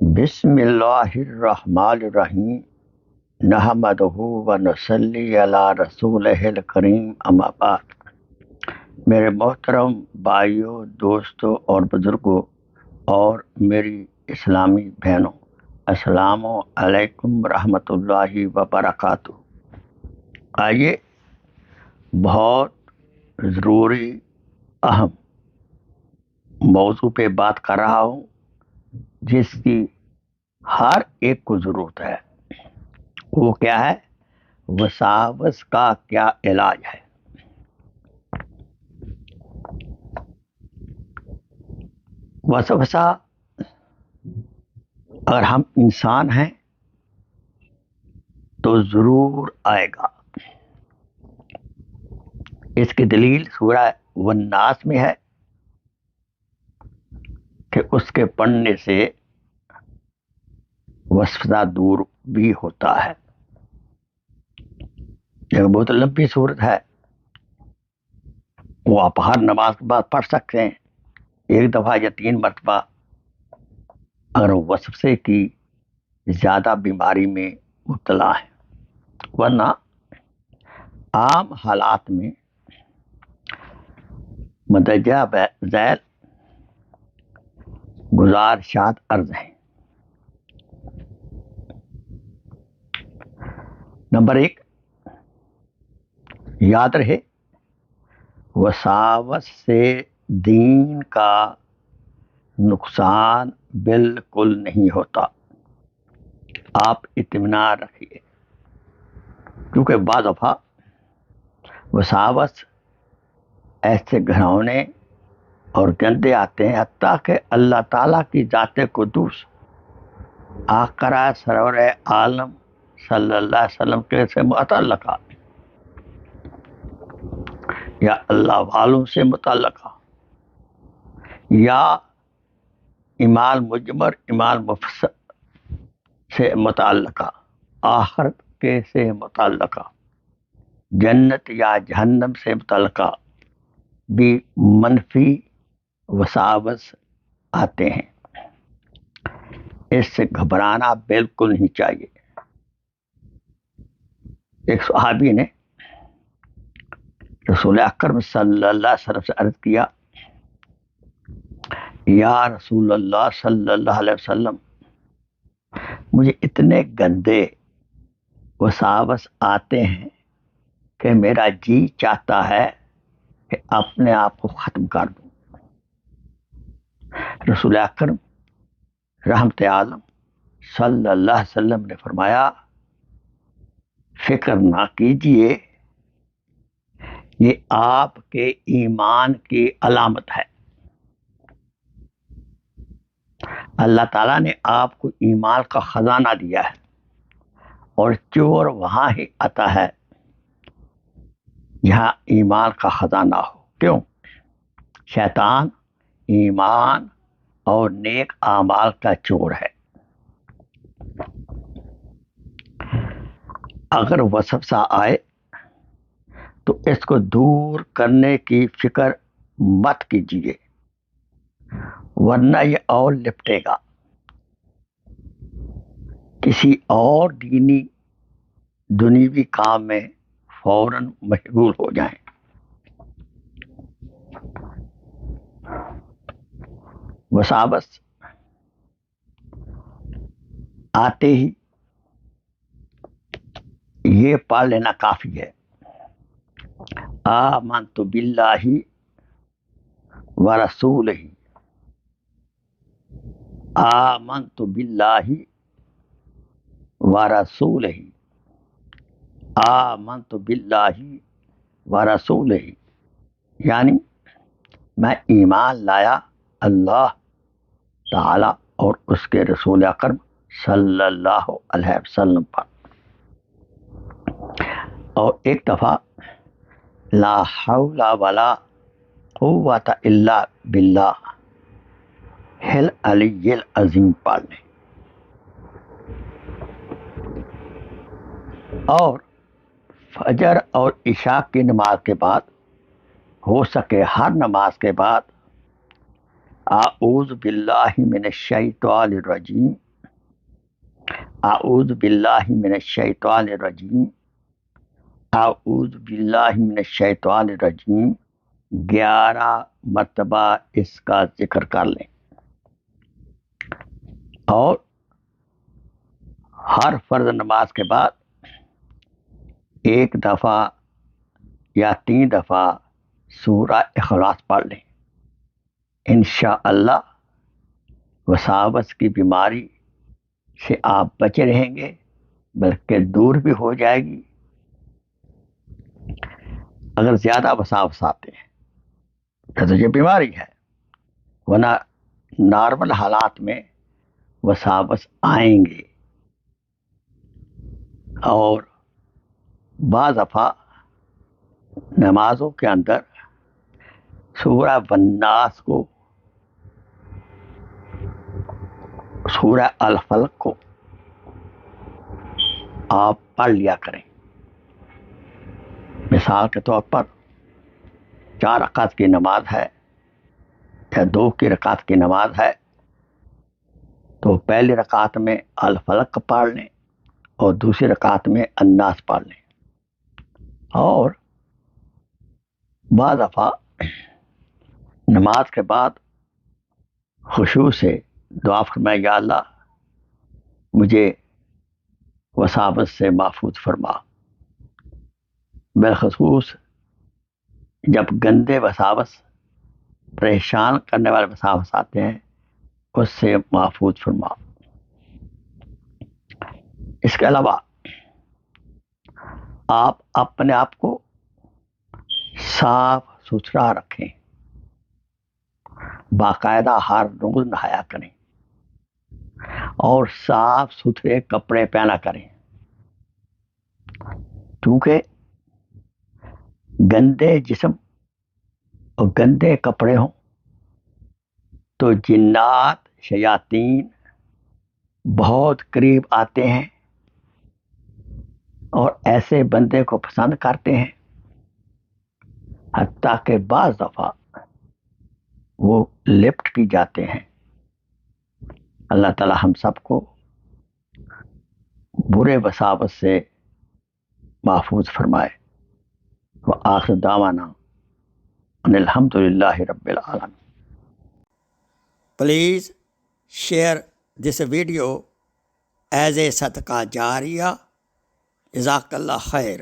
بسم اللہ الرحمن الرحیم نحمدہ و نصلی علی رسولہ الکریم اما بعد۔ میرے محترم بھائیوں، دوستوں اور بزرگوں اور میری اسلامی بہنوں، السلام علیکم ورحمۃ اللہ وبرکاتہ۔ آئیے بہت ضروری اہم موضوع پہ بات کر رہا ہوں جس کی ہر ایک کو ضرورت ہے۔ وہ کیا ہے؟ وساوس کا کیا علاج ہے؟ وسوسہ اگر ہم انسان ہیں تو ضرور آئے گا۔ اس کی دلیل سورہ والناس میں ہے کہ اس کے پڑھنے سے وسوسہ دور بھی ہوتا ہے۔ یہ بہت لمبی صورت ہے، وہ آپ ہر نماز کے بعد پڑھ سکتے ہیں، ایک دفعہ یا 3 مرتبہ، اگر وسوسے کی زیادہ بیماری میں مبتلا ہے۔ ورنہ عام حالات میں مندرجہ ذیل گزارشات عرض ہیں۔ نمبر 1، یاد رہے وساوس سے دین کا نقصان بالکل نہیں ہوتا۔ آپ اطمینان رکھیے، کیونکہ بعض دفعہ وساوس ایسے گھنونے اور گندے آتے ہیں حتیٰ کہ اللہ تعالیٰ کی ذات قدوس آقا سرور عالم صلی اللہ علیہ وسلم کے سے متعلقہ یا اللہ والوں سے متعلقہ یا ایمان مجمر ایمان مفسر سے متعلقہ، آخرت کے سے متعلقہ، جنت یا جہنم سے متعلقہ بھی منفی وساوس آتے ہیں۔ اس سے گھبرانا بالکل نہیں چاہیے۔ ایک صحابی نے رسول اکرم صلی اللہ علیہ وسلم سے عرض کیا، یا رسول اللہ صلی اللہ علیہ وسلم، مجھے اتنے گندے وساوس آتے ہیں کہ میرا جی چاہتا ہے کہ اپنے آپ کو ختم کر دوں۔ رسول اکرم رحمت عالم صلی اللہ علیہ وسلم نے فرمایا، فکر نہ کیجیے، یہ آپ کے ایمان کی علامت ہے۔ اللہ تعالیٰ نے آپ کو ایمان کا خزانہ دیا ہے، اور چور وہاں ہی آتا ہے جہاں ایمان کا خزانہ ہو۔ کیوں؟ شیطان ایمان اور نیک اعمال کا چور ہے۔ اگر وسوسہ آئے تو اس کو دور کرنے کی فکر مت کیجیے، ورنہ یہ اور لپٹے گا۔ کسی اور دنیوی کام میں فوراً مشغول ہو جائیں۔ وساوس آتے ہی یہ پڑھ لینا کافی ہے، آمنت باللہ ورسولہ، آمنت باللہ ورسولہ، آمنت باللہ ورسولہ، یعنی میں ایمان لایا اللہ تعالی اور اس کے رسول اکرم صلی اللہ علیہ وسلم پر۔ اور ایک دفعہ لا حول ولا قوت الا باللہ العلی العظیم پڑھ لیں۔ اور فجر اور عشاء کی نماز کے بعد، ہو سکے ہر نماز کے بعد، اعوذ باللہ من الشیطان الرجیم اعوذ باللہ من الشیطان الرجیم، اعوذ باللہ من الشیطان الرجیم 11 مرتبہ اس کا ذکر کر لیں، اور ہر فرض نماز کے بعد 1 دفعہ یا 3 دفعہ سورہ اخلاص پڑھ لیں۔ انشاءاللہ وساوس کی بیماری سے آپ بچے رہیں گے، بلکہ دور بھی ہو جائے گی۔ اگر زیادہ وساوس آتے ہیں تو یہ بیماری ہے، ورنہ نارمل حالات میں وساوس آئیں گے۔ اور بعض دفعہ نمازوں کے اندر سورہ والناس کو، سورہ الفلق کو آپ پڑھ لیا کریں۔ مثال کے طور پر 4 رکعت کی نماز ہے یا 2 کی رکعت کی نماز ہے، تو پہلی رکعت میں الفلق پڑھ لیں اور دوسری رکعت میں الناس پڑھ لیں۔ اور بعض دفعہ نماز کے بعد خشوع سے دعا فرمائے، یا اللہ مجھے وساوس سے محفوظ فرما، بالخصوص جب گندے وساوس، پریشان کرنے والے وساوس آتے ہیں، اس سے محفوظ فرما۔ اس کے علاوہ آپ اپنے آپ کو صاف ستھرا رکھیں، باقاعدہ ہر روز نہایا کریں اور صاف ستھرے کپڑے پہنا کریں، کیونکہ گندے جسم اور گندے کپڑے ہوں تو جنات، شیاطین بہت قریب آتے ہیں اور ایسے بندے کو پسند کرتے ہیں، حتیٰ کہ بعض دفعہ وہ لپٹ بھی جاتے ہیں۔ اللہ تعالی ہم سب کو برے وساوس سے محفوظ فرمائے۔ وآخر دعوانا ان الحمد للہ رب العالمین۔ Please share this video as a صدقہ جاریہ۔ جزاک اللہ خیر۔